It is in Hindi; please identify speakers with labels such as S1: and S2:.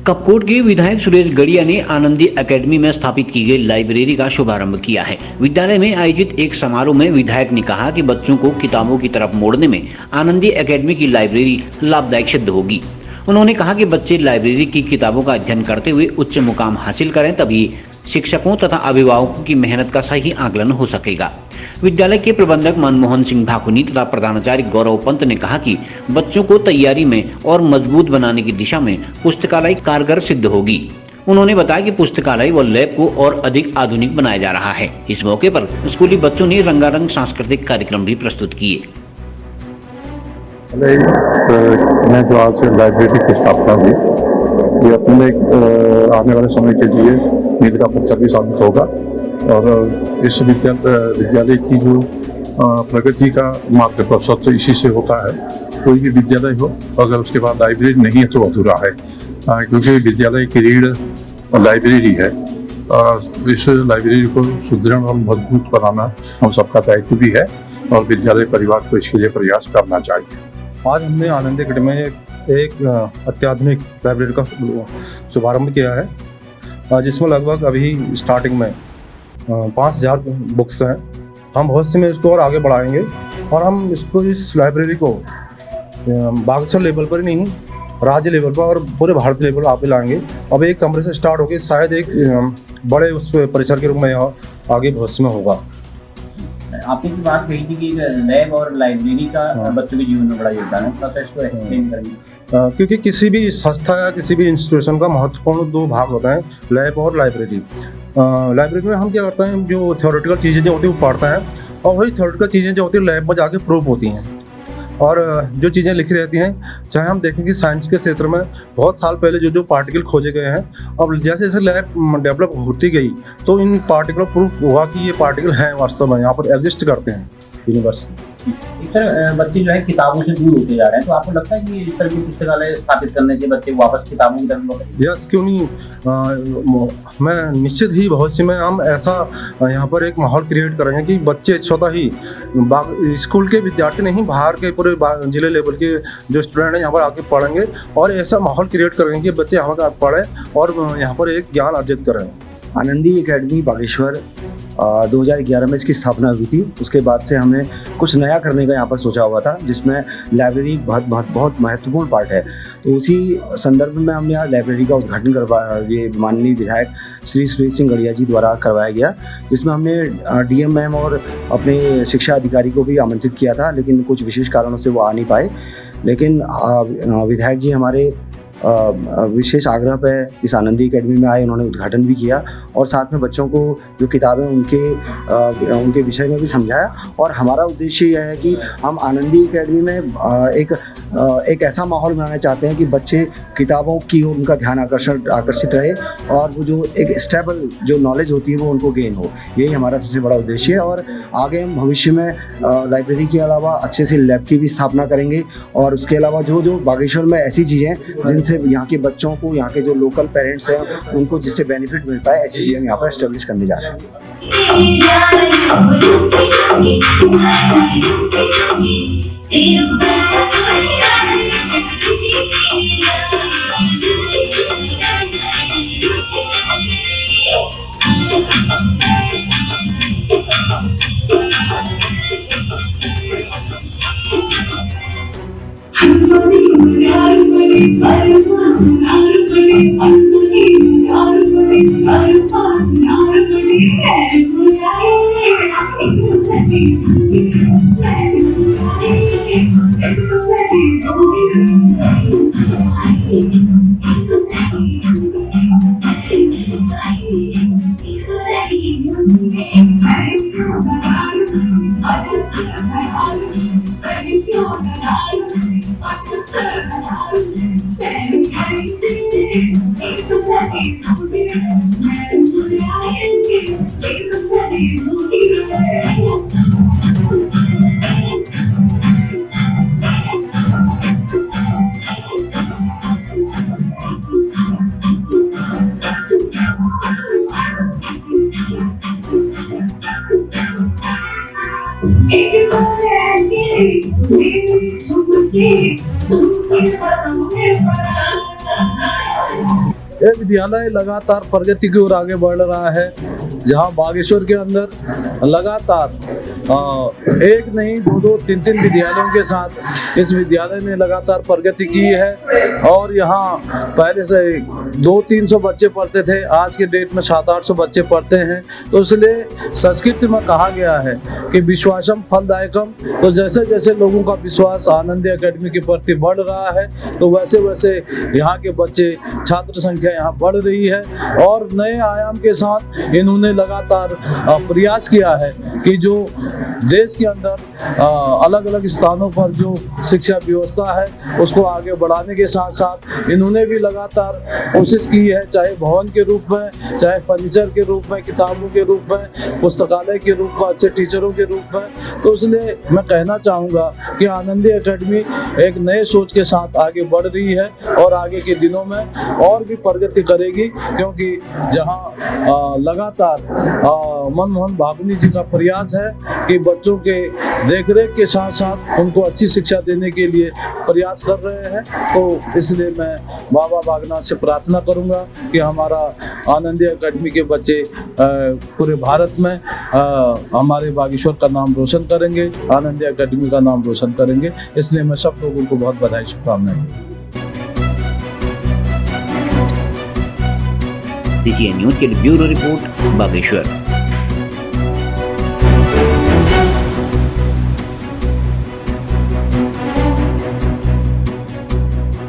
S1: कपकोट के विधायक सुरेश गड़िया ने आनंदी एकेडमी में स्थापित की गई लाइब्रेरी का शुभारंभ किया है। विद्यालय में आयोजित एक समारोह में विधायक ने कहा कि बच्चों को किताबों की तरफ मोड़ने में आनंदी एकेडमी की लाइब्रेरी लाभदायक सिद्ध होगी। उन्होंने कहा कि बच्चे लाइब्रेरी की किताबों का अध्ययन करते हुए उच्च मुकाम हासिल करें, तभी शिक्षकों तथा अभिभावकों की मेहनत का सही आकलन हो सकेगा। विद्यालय के प्रबंधक मनमोहन सिंह भाकुनी तथा प्रधानाचार्य गौरव पंत ने कहा कि बच्चों को तैयारी में और मजबूत बनाने की दिशा में पुस्तकालय कारगर सिद्ध होगी। उन्होंने बताया कि पुस्तकालय व लैब को और अधिक आधुनिक बनाया जा रहा है। इस मौके पर स्कूली बच्चों ने रंगारंग सांस्कृतिक कार्यक्रम भी प्रस्तुत किए।
S2: मैं जो आज लाइब्रेरी की स्थापना हुई, ये अपने आने वाले समय के लिए नींद का पत्थर भी साबित होगा और इस विद्यालय की जो प्रगति का मार्ग प्रशस्त इसी से होता है। कोई भी विद्यालय हो, अगर उसके बाद लाइब्रेरी नहीं है तो अधूरा है, क्योंकि विद्यालय की रीढ़ लाइब्रेरी है। इस लाइब्रेरी को सुदृढ़ और मजबूत बनाना हम सबका दायित्व भी है और विद्यालय परिवार को इसके लिए प्रयास करना चाहिए।
S3: आज हमने आनंद एकेडमी में एक अत्याधुनिक लाइब्रेरी का शुभारंभ किया है, जिसमें लगभग अभी स्टार्टिंग में 5000 बुक्स हैं। हम भविष्य में इसको और आगे बढ़ाएंगे और हम इस लाइब्रेरी को बागेश्वर लेवल पर ही नहीं, राज्य लेवल पर और पूरे भारत लेवल पर आगे लाएंगे। अब एक कमरे से स्टार्ट होकर शायद एक बड़े उस परिसर के रूप में आगे भविष्य में होगा।
S4: आपने भी बात कही थी कि लैब और लाइब्रेरी का बच्चों के जीवन में बड़ा योगदान है, थोड़ा इसको एक्सप्लेन करेंगे।
S3: क्योंकि किसी भी संस्था या किसी भी इंस्टीट्यूशन का महत्वपूर्ण 2 भाग होते हैं, लैब और लाइब्रेरी। लाइब्रेरी में हम क्या करते हैं, जो थ्योरेटिकल चीज़ें जो होती हैं वो पढ़ते हैं और वही थ्योरेटिकल चीज़ें जो होती हैं लैब में जाके प्रूव होती हैं। और जो चीज़ें लिखी रहती हैं, चाहे हम देखें कि साइंस के क्षेत्र में बहुत साल पहले जो पार्टिकल खोजे गए हैं, अब जैसे जैसे लैब डेवलप होती गई तो इन पार्टिकल प्रूफ हुआ कि ये पार्टिकल हैं वास्तव में यहाँ पर एग्जिस्ट करते हैं यूनिवर्स।
S4: सर, बच्चे जो है किताबों से दूर होते जा रहे हैं, तो आपको लगता है कि इस तरह की पुस्तकालय स्थापित करने से बच्चे वापस किताबों की तरफ लौटेंगे?
S3: यस, क्यों नहीं। मैं निश्चित ही भविष्य में हम ऐसा यहाँ पर एक माहौल क्रिएट करेंगे कि बच्चे स्वतः ही स्कूल के विद्यार्थी नहीं, बाहर के पूरे जिले लेवल के जो स्टूडेंट हैं यहाँ पर आके पढ़ेंगे और ऐसा माहौल क्रिएट करेंगे कि बच्चे यहाँ पर पढ़ें और यहाँ पर एक ज्ञान अर्जित करें।
S5: आनंदी एकेडमी बागेश्वर 2011 में इसकी स्थापना हुई थी। उसके बाद से हमने कुछ नया करने का यहाँ पर सोचा हुआ था, जिसमें लाइब्रेरी बहुत महत्वपूर्ण पार्ट है। तो उसी संदर्भ में हमने यहाँ लाइब्रेरी का उद्घाटन करवाया, ये माननीय विधायक श्री सुरेश सिंह गड़िया जी द्वारा करवाया गया, जिसमें हमने DM मैम और अपने शिक्षा अधिकारी को भी आमंत्रित किया था, लेकिन कुछ विशेष कारणों से वो आ नहीं पाए। लेकिन विधायक जी हमारे विशेष आग्रह पे इस आनंदी एकेडमी में आए, उन्होंने उद्घाटन भी किया और साथ में बच्चों को जो किताबें उनके विषय में भी समझाया। और हमारा उद्देश्य यह है कि हम आनंदी एकेडमी में एक ऐसा माहौल बनाना चाहते हैं कि बच्चे किताबों की ओर उनका ध्यान आकर्षित रहे और वो जो एक स्टेबल जो नॉलेज होती है वो उनको गेन हो। यही हमारा सबसे बड़ा उद्देश्य है और आगे हम भविष्य में लाइब्रेरी के अलावा अच्छे से लैब की भी स्थापना करेंगे और उसके अलावा जो बागेश्वर में ऐसी चीज़ें जिनसे यहाँ के बच्चों को, यहाँ के जो लोकल पेरेंट्स हैं उनको जिससे बेनिफिट मिल पाए, ऐसी चीज़ें यहाँ पर एस्टेब्लिश करने जा रहे हैं।
S6: यह विद्यालय लगातार प्रगति की ओर आगे बढ़ रहा है, जहां बागेश्वर के अंदर लगातार एक नहीं दो तीन विद्यालयों के साथ इस विद्यालय ने लगातार प्रगति की है। और यहाँ पहले से 200-300 बच्चे पढ़ते थे, आज के डेट में 700-800 बच्चे पढ़ते हैं। तो इसलिए संस्कृत में कहा गया है कि विश्वासम फलदायकम। तो जैसे जैसे लोगों का विश्वास आनंदी एकेडमी के प्रति बढ़ रहा है, तो वैसे वैसे यहाँ के बच्चे छात्र संख्या यहाँ बढ़ रही है। और नए आयाम के साथ इन्होंने लगातार प्रयास किया है कि जो देश के अंदर अलग अलग स्थानों पर जो शिक्षा व्यवस्था है उसको आगे बढ़ाने के साथ साथ इन्होंने भी लगातार कोशिश की है, चाहे भवन के रूप में, चाहे फर्नीचर के रूप में, किताबों के रूप में, पुस्तकालय के रूप में, अच्छे टीचरों के रूप में। तो इसलिए मैं कहना चाहूँगा कि आनंदी एकेडमी एक नए सोच के साथ आगे बढ़ रही है और आगे के दिनों में और भी प्रगति करेगी, क्योंकि जहाँ लगातार मनमोहन भागनी जी का प्रयास है कि बच्चों के देखरेख के साथ साथ उनको अच्छी शिक्षा देने के लिए प्रयास कर रहे हैं। तो इसलिए मैं बाबा बागनाथ से प्रार्थना करूंगा कि हमारा आनंदी एकेडमी के बच्चे पूरे भारत में हमारे बागेश्वर का नाम रोशन करेंगे, आनंदी एकेडमी का नाम रोशन करेंगे। इसलिए मैं सब लोगों को बहुत बधाई शुभकामनाएं देता हूं।
S1: DGN न्यूज के लिए ब्यूरो रिपोर्ट बागेश्वर।